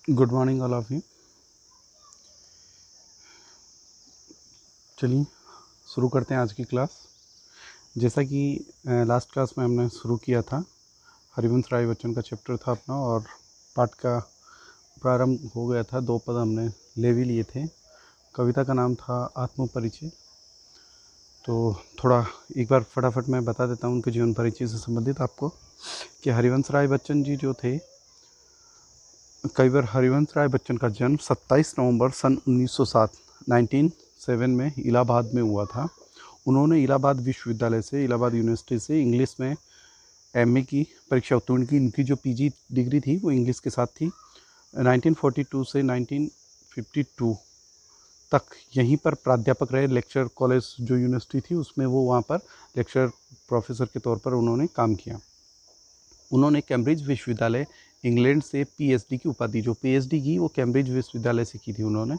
Good morning all of you. चलिए शुरू करते हैं आज की क्लास। जैसा कि लास्ट क्लास में हमने शुरू किया था, हरिवंश राय बच्चन का चैप्टर था अपना और पाठ का प्रारंभ हो गया था। 2 पद हमने ले भी लिए थे। कविता का नाम था आत्मपरिचय। तो थोड़ा एक बार फटाफट मैं बता देता हूँ उनके जीवन परिचय से संबंधित आपको कि हरिवंश राय बच्चन जी जो थे, कविवर हरिवंश राय बच्चन का जन्म 27 नवंबर सन 1907 में इलाहाबाद में हुआ था। उन्होंने इलाहाबाद विश्वविद्यालय से, इलाहाबाद यूनिवर्सिटी से इंग्लिश में एमए की परीक्षा उत्तीर्ण की। इनकी जो पीजी डिग्री थी वो इंग्लिश के साथ थी। 1942 से 1952 तक यहीं पर प्राध्यापक रहे। लेक्चर कॉलेज जो यूनिवर्सिटी थी उसमें वो वहाँ पर लेक्चर प्रोफेसर के तौर पर उन्होंने काम किया। उन्होंने कैम्ब्रिज विश्वविद्यालय इंग्लैंड से पीएचडी की उपाधि, जो पीएचडी की वो कैम्ब्रिज विश्वविद्यालय से की थी उन्होंने।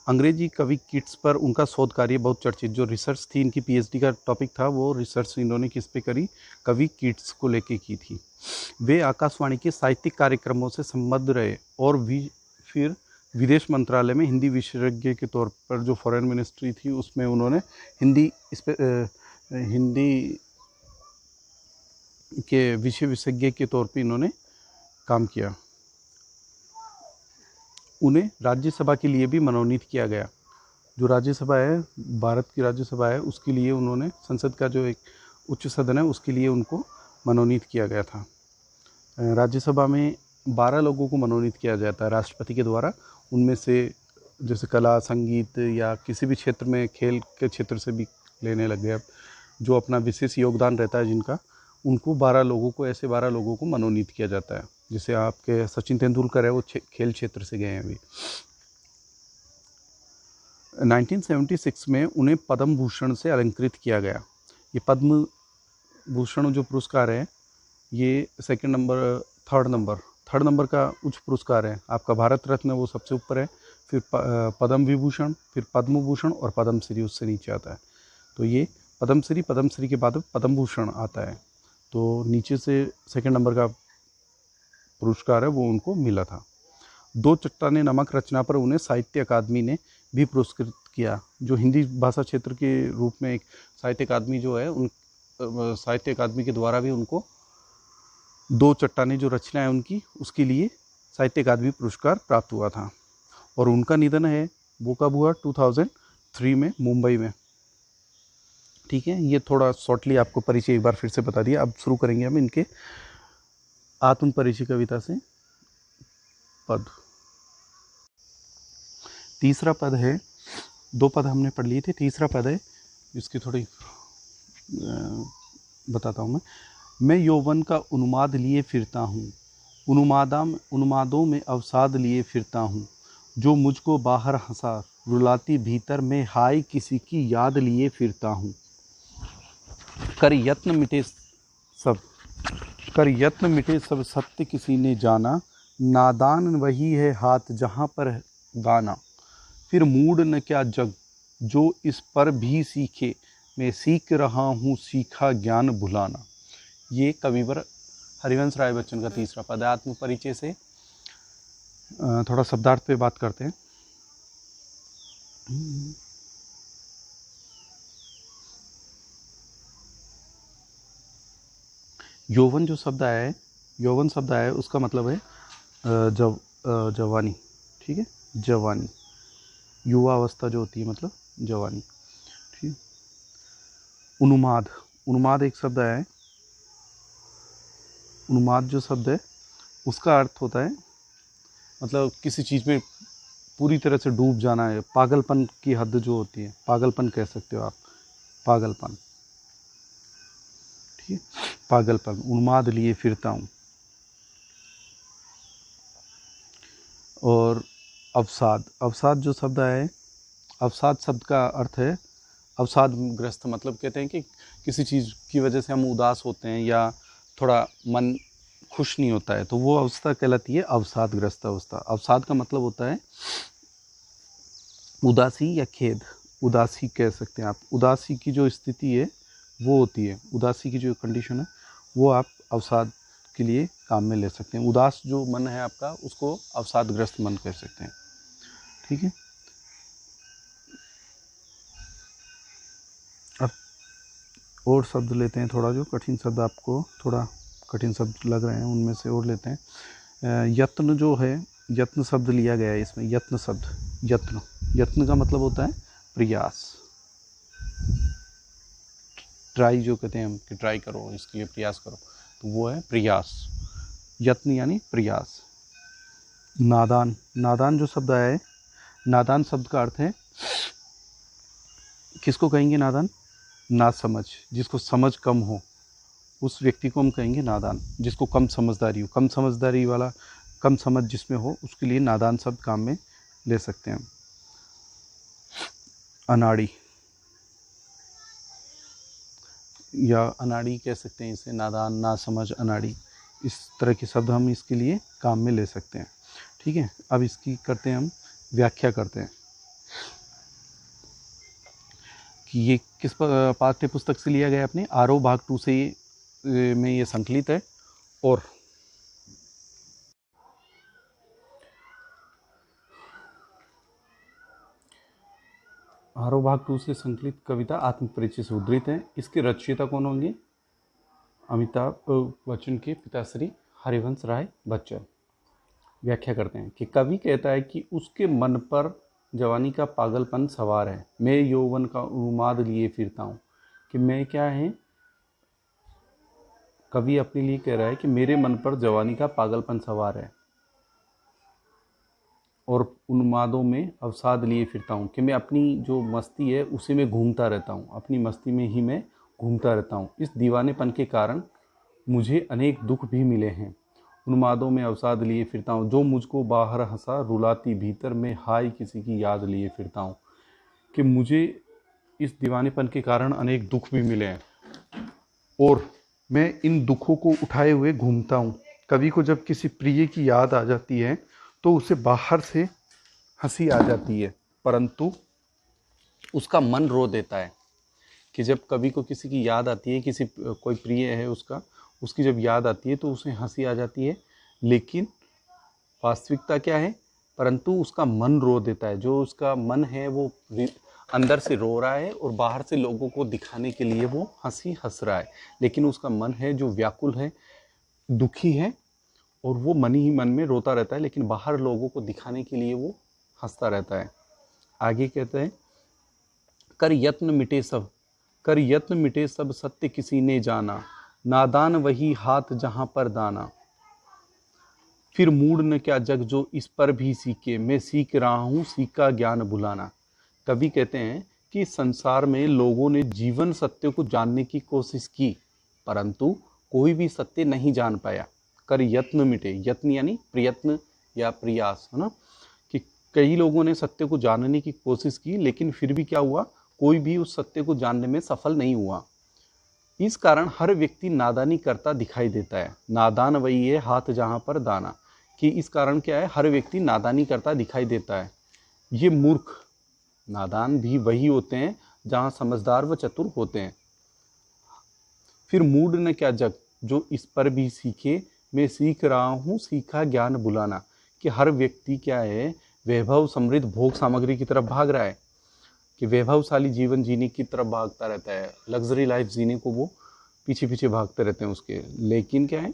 अंग्रेजी कवि कीट्स पर उनका शोध कार्य बहुत चर्चित, जो रिसर्च थी इनकी पीएचडी का टॉपिक था, वो रिसर्च इन्होंने किस पे करी, कवि कीट्स को लेके की थी। वे आकाशवाणी के साहित्यिक कार्यक्रमों से संबद्ध रहे और फिर विदेश मंत्रालय में हिंदी विशेषज्ञ के तौर पर, जो फॉरेन मिनिस्ट्री थी उसमें उन्होंने हिंदी के विषय विशेषज्ञ के तौर पे इन्होंने काम किया। उन्हें राज्यसभा के लिए भी मनोनीत किया गया। जो राज्यसभा है, भारत की राज्यसभा है, उसके लिए उन्होंने, संसद का जो एक उच्च सदन है उसके लिए उनको मनोनीत किया गया था। राज्यसभा में 12 लोगों को मनोनीत किया जाता है राष्ट्रपति के द्वारा। उनमें से जैसे कला, संगीत या किसी भी क्षेत्र में, खेल के क्षेत्र से भी लेने लग गए, जो अपना विशेष योगदान रहता है जिनका, उनको 12 लोगों को, ऐसे 12 लोगों को मनोनीत किया जाता है। जैसे आपके सचिन तेंदुलकर है, वो खेल क्षेत्र से गए हैं अभी। 1976 में उन्हें पद्म भूषण से अलंकृत किया गया। ये पद्म भूषण जो पुरस्कार है, ये थर्ड नंबर का उच्च पुरस्कार है। आपका भारत रत्न वो सबसे ऊपर है, फिर पद्म विभूषण, फिर पद्म भूषण और पद्मश्री उससे नीचे आता है। तो ये पद्मश्री के बाद पद्म भूषण आता है। तो नीचे से सेकंड नंबर का पुरस्कार है वो उनको मिला था। 2 चट्टानें नमक रचना पर उन्हें साहित्य अकादमी ने भी पुरस्कृत किया। जो हिंदी भाषा क्षेत्र के रूप में एक साहित्य अकादमी जो है, उन साहित्य अकादमी के द्वारा भी उनको 2 चट्टानें जो रचना है उनकी, उसके लिए साहित्य अकादमी पुरस्कार प्राप्त हुआ था। और उनका निधन है वो कब हुआ, 2003 में मुंबई में। ठीक है, ये थोड़ा शॉर्टली आपको परिचय एक बार फिर से बता दिया। अब शुरू करेंगे हम इनके आत्म परिचय कविता से। पद, तीसरा पद है, 2 पद हमने पढ़ लिए थे, तीसरा पद है जिसकी थोड़ी बताता हूँ मैं यौवन का उन्माद लिए फिरता हूँ, उन्मादों में अवसाद लिए फिरता हूँ, जो मुझको बाहर हंसा रुलाती भीतर में हाय किसी की याद लिए फिरता हूँ। कर यत्न मिटे सब सत्य किसी ने जाना, नादान वही है हाथ जहाँ पर गाना, फिर मूड न क्या जग जो इस पर भी सीखे, मैं सीख रहा हूँ सीखा ज्ञान भुलाना। ये कविवर हरिवंश राय बच्चन का तीसरा पद है। आत्म परिचय से थोड़ा शब्दार्थ पे बात करते हैं। यौवन जो शब्द आया है, यौवन शब्द आया है, उसका मतलब है जवानी। ठीक है, जवानी, युवा अवस्था जो होती है, मतलब जवानी। ठीक। उन्माद एक शब्द आया है। उन्माद जो शब्द है उसका अर्थ होता है, मतलब किसी चीज़ में पूरी तरह से डूब जाना है, पागलपन की हद जो होती है, पागलपन कह सकते हो आप, पागलपन। ठीक है, पागलपन, उन्माद लिए फिरता हूँ। और अवसाद जो शब्द आया है, अवसाद शब्द का अर्थ है अवसादग्रस्त, मतलब कहते हैं कि किसी चीज़ की वजह से हम उदास होते हैं या थोड़ा मन खुश नहीं होता है, तो वो अवस्था कहलाती है अवसादग्रस्त अवस्था। अवसाद का मतलब होता है उदासी या खेद, उदासी कह सकते हैं आप। उदासी की जो स्थिति है वो होती है, उदासी की जो कंडीशन है वो आप अवसाद इसके लिए काम में ले सकते हैं। उदास जो मन है आपका, उसको अवसादग्रस्त मन कह सकते हैं। ठीक है, अब और शब्द लेते हैं, थोड़ा जो कठिन शब्द आपको थोड़ा कठिन शब्द लग रहे हैं उनमें से और लेते हैं। यत्न जो है, यत्न शब्द लिया गया है इसमें। यत्न शब्द, यत्न, यत्न का मतलब होता है प्रयास। ट्राई जो कहते हैं हम कि ट्राई करो, इसके लिए प्रयास करो, तो वो है प्रयास। यत्न यानी प्रयास। नादान, नादान जो शब्द आया है, नादान शब्द का अर्थ है, किसको कहेंगे नादान? ना समझ, जिसको समझ कम हो उस व्यक्ति को हम कहेंगे नादान। जिसको कम समझदारी हो, कम समझदारी वाला, कम समझ जिसमें हो, उसके लिए नादान शब्द काम में ले सकते हैं हम। अनाड़ी या अनाड़ी कह सकते हैं इसे, नादान, ना समझ, अनाड़ी, इस तरह के शब्द हम इसके लिए काम में ले सकते हैं। ठीक है, अब इसकी करते हैं हम व्याख्या करते हैं कि ये किस पाठ्य पुस्तक से लिया गया है। अपने आरोह भाग 2 से में ये संकलित है। और आरोह भाग 2 से संकलित कविता आत्मपरिचय से उद्धृत है। इसके रचयिता कौन होंगे? अमिताभ बच्चन के पिताश्री हरिवंश राय बच्चन। व्याख्या करते हैं कि कवि कहता है कि उसके मन पर जवानी का पागलपन सवार है। मैं यौवन का उन्माद लिए फिरता हूँ। कि मैं क्या है, कवि अपने लिए कह रहा है कि मेरे मन पर जवानी का पागलपन सवार है और उन्मादों में अवसाद लिए फिरता हूँ। कि मैं अपनी जो मस्ती है उसी में घूमता रहता हूँ, अपनी मस्ती में ही मैं घूमता रहता हूँ। इस दीवानेपन के कारण मुझे अनेक दुख भी मिले हैं। उन्मादों में अवसाद लिए फिरता हूँ, जो मुझको बाहर हंसा रुलाती भीतर में हाय किसी की याद लिए फिरता हूँ। कि मुझे इस दीवानेपन के कारण अनेक दुख भी मिले हैं और मैं इन दुखों को उठाए हुए घूमता हूँ। कवि को जब किसी प्रिय की याद आ जाती है तो उसे बाहर से हंसी आ जाती है, परंतु उसका मन रो देता है। कि जब कवि को किसी की याद आती है, किसी कोई प्रिय है उसका, उसकी जब याद आती है तो उसे हंसी आ जाती है, लेकिन वास्तविकता क्या है, परंतु उसका मन रो देता है। जो उसका मन है वो अंदर से रो रहा है और बाहर से लोगों को दिखाने के लिए वो हंसी हंस रहा है, लेकिन उसका मन है जो व्याकुल है, दुखी है, और वो मन ही मन में रोता रहता है, लेकिन बाहर लोगों को दिखाने के लिए वो हंसता रहता है। आगे कहते हैं, कर यत्न मिटे सब, कर यत्न मिटे सब सत्य किसी ने जाना, नादान वही हाथ जहां पर दाना। फिर मूड न क्या जग जो इस पर भी सीखे, मैं सीख रहा हूँ सीखा ज्ञान भुलाना। कवि कहते हैं कि संसार में लोगों ने जीवन सत्य को जानने की कोशिश की, परंतु कोई भी सत्य नहीं जान पाया। कर यत्न मिटे, यत्न यानी प्रयत्न या प्रयास, है ना। कि कई लोगों ने सत्य को जानने की कोशिश की, लेकिन फिर भी क्या हुआ, कोई भी उस सत्य को जानने में सफल नहीं हुआ। इस कारण हर व्यक्ति नादानी करता दिखाई देता है। नादान वही है हाथ जहां पर दाना। कि इस कारण क्या है, हर व्यक्ति नादानी करता दिखाई देता है। ये मूर्ख, नादान भी वही होते हैं जहां समझदार व चतुर होते हैं। फिर मूड न क्या जग जो इस पर भी सीखे, मैं सीख रहा हूँ सीखा ज्ञान भुलाना। कि हर व्यक्ति क्या है, वैभव समृद्ध भोग सामग्री की तरफ भाग रहा है, कि वैभवशाली जीवन जीने की तरफ भागता रहता है, लग्जरी लाइफ जीने को वो पीछे पीछे भागते रहते हैं उसके। लेकिन क्या है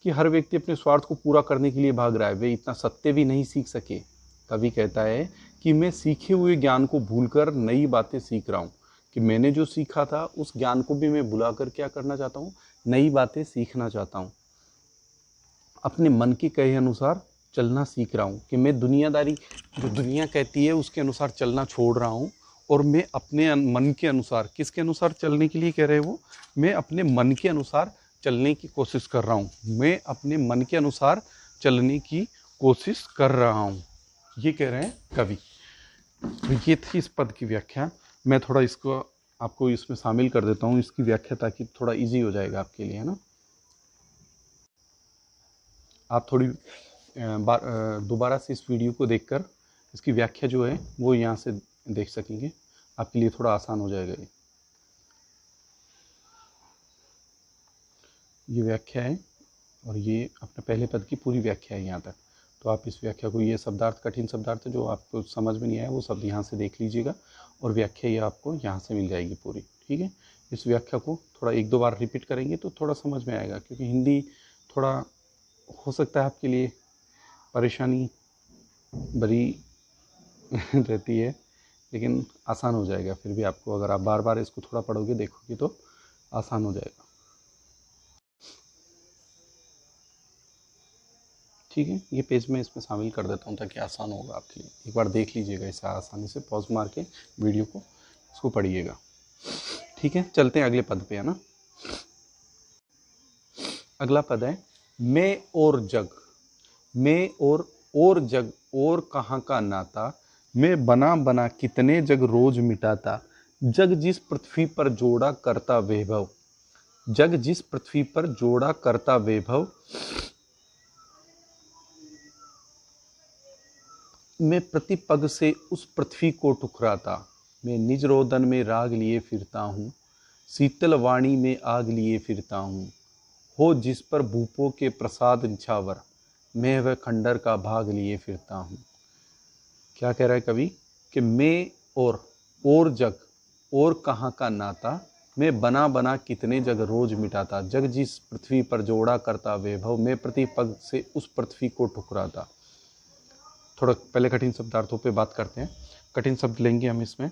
कि हर व्यक्ति अपने स्वार्थ को पूरा करने के लिए भाग रहा है, वे इतना सत्य भी नहीं सीख सके। कवि कहता है कि मैं सीखे हुए ज्ञान को भूलकर नई बातें सीख रहा हूँ। कि मैंने जो सीखा था उस ज्ञान को भी मैं भुलाकर क्या करना चाहता हूँ, नई बातें सीखना चाहता हूँ। अपने मन के कहे अनुसार चलना सीख रहा हूँ। कि मैं दुनियादारी, जो दुनिया कहती है उसके अनुसार चलना छोड़ रहा हूँ, और मैं अपने मन के अनुसार, किसके अनुसार चलने के लिए कह रहे हैं वो, मैं अपने मन के अनुसार चलने की कोशिश कर रहा हूँ। मैं अपने मन के अनुसार चलने की कोशिश कर रहा हूँ, ये कह रहे हैं कवि। तो ये थी इस पद की व्याख्या। मैं थोड़ा इसको आपको इसमें शामिल कर देता हूँ, इसकी व्याख्या, ताकि थोड़ा इजी हो जाएगा आपके लिए, है ना। आप थोड़ी दोबारा से इस वीडियो को देखकर इसकी व्याख्या जो है वो यहाँ से देख सकेंगे, आपके लिए थोड़ा आसान हो जाएगा। ये व्याख्या है और ये अपने पहले पद की पूरी व्याख्या है यहाँ तक। तो आप इस व्याख्या को, ये शब्दार्थ कठिन शब्दार्थ जो आपको समझ में नहीं आया वो शब्द यहाँ से देख लीजिएगा और व्याख्या ये आपको यहाँ से मिल जाएगी पूरी। ठीक है, इस व्याख्या को थोड़ा 1-2 बार रिपीट करेंगे तो थोड़ा समझ में आएगा, क्योंकि हिंदी थोड़ा हो सकता है आपके लिए परेशानी भरी रहती है, लेकिन आसान हो जाएगा फिर भी आपको, अगर आप बार बार इसको थोड़ा पढ़ोगे देखोगे तो आसान हो जाएगा। ठीक है, ये पेज मैं इसमें शामिल कर देता हूँ ताकि आसान होगा आपके लिए। एक बार देख लीजिएगा इसे आसानी से, पॉज मार के वीडियो को इसको पढ़िएगा। ठीक है, चलते हैं अगले पद पे, है ना। अगला पद है मैं और जग। मैं और जग, और कहाँ का नाता, मैं बना बना कितने जग रोज मिटाता, जग जिस पृथ्वी पर जोड़ा करता वैभव। जग जिस पृथ्वी पर जोड़ा करता वैभव, मैं प्रति पग से उस पृथ्वी को ठुकराता। मैं निज रोदन में राग लिए फिरता हूँ, शीतल वाणी में आग लिए फिरता हूँ। हो जिस पर भूपों के प्रसाद निछावर, मैं वह खंडर का भाग लिए फिरता हूँ। क्या कह रहा है कवि कि मैं और जग, और कहाँ का नाता, मैं बना बना कितने जग रोज मिटाता, जग जिस पृथ्वी पर जोड़ा करता वैभव, मैं प्रति पग से उस पृथ्वी को ठुकराता। थोड़ा पहले कठिन शब्दार्थों पे बात करते हैं। कठिन शब्द लेंगे हम इसमें।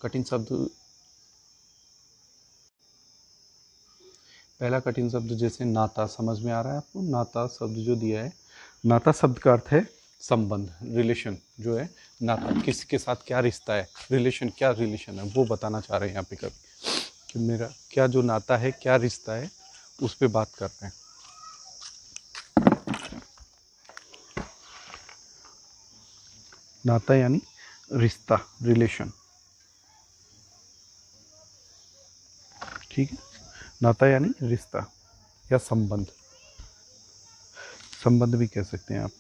कठिन शब्द, पहला कठिन शब्द जैसे नाता, समझ में आ रहा है आपको। नाता शब्द जो दिया है, नाता शब्द का अर्थ है संबंध, रिलेशन जो है। नाता किसके साथ क्या रिश्ता है, रिलेशन क्या रिलेशन है, वो बताना चाह रहे हैं यहाँ पे कवि कि मेरा क्या जो नाता है, क्या रिश्ता है, उस पर बात कर रहे हैं। नाता यानी रिश्ता, रिलेशन। ठीक है, नाता यानी रिश्ता या संबंध, संबंध भी कह सकते हैं आप।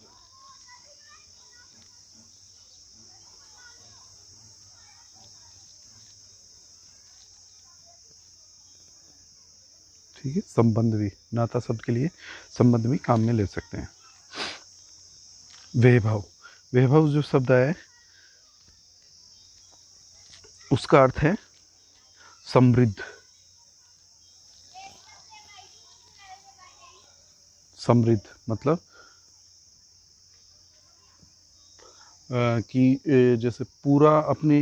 ठीक है, संबंध भी, नाता शब्द के लिए संबंध भी काम में ले सकते हैं। वैभव, वैभव जो शब्द है उसका अर्थ है समृद्ध। समृद्ध मतलब कि जैसे पूरा अपने,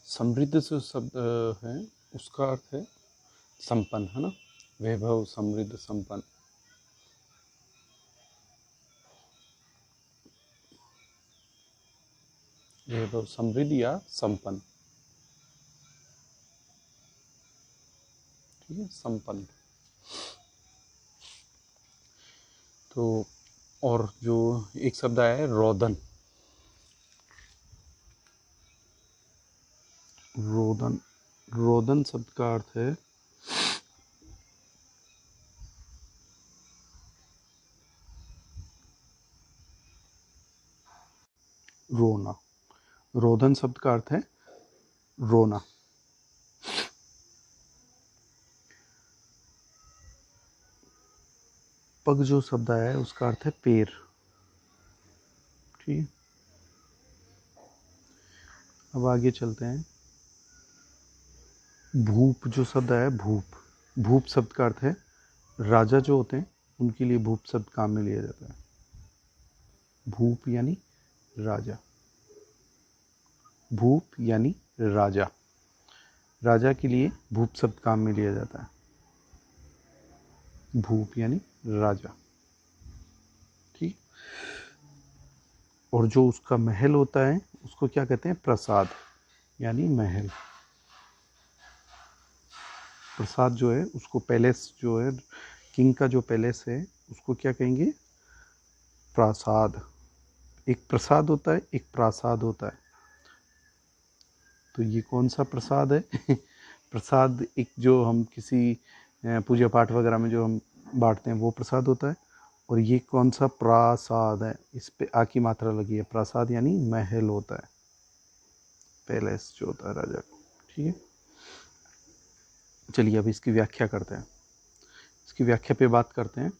समृद्ध जो शब्द है उसका अर्थ है संपन्न, है ना। वैभव, समृद्ध, संपन्न। वैभव, समृद्ध या संपन्न। ठीक है, संपन्न। तो और जो एक शब्द आया है रोदन, रोदन, रोदन शब्द का अर्थ है रोना। रोदन शब्द का अर्थ है रोना। पग जो शब्द आया है उसका अर्थ है पैर। ठीक है, अब आगे चलते हैं। भूप जो शब्द आया है, भूप, भूप शब्द का अर्थ है राजा जो होते हैं उनके लिए भूप शब्द काम में लिया जाता है। भूप यानी राजा, भूप यानी राजा, राजा के लिए भूप शब्द काम में लिया जाता है। भूप यानी राजा। ठीक, और जो उसका महल होता है उसको क्या कहते हैं, प्रसाद यानी महल। प्रसाद जो है उसको, पैलेस जो है, किंग का जो पैलेस है उसको क्या कहेंगे, प्रासाद। एक प्रसाद होता है, एक प्रासाद होता है। तो ये कौन सा प्रसाद है प्रसाद एक जो हम किसी पूजा पाठ वगैरह में जो हम बांटते हैं वो प्रसाद होता है। और ये कौन सा प्रासाद है, इस पे आ की मात्रा लगी है। प्रासाद यानी महल होता है, पैलेस जो होता है राजा का। ठीक है, चलिए अब इसकी व्याख्या करते हैं। इसकी व्याख्या पे बात करते हैं।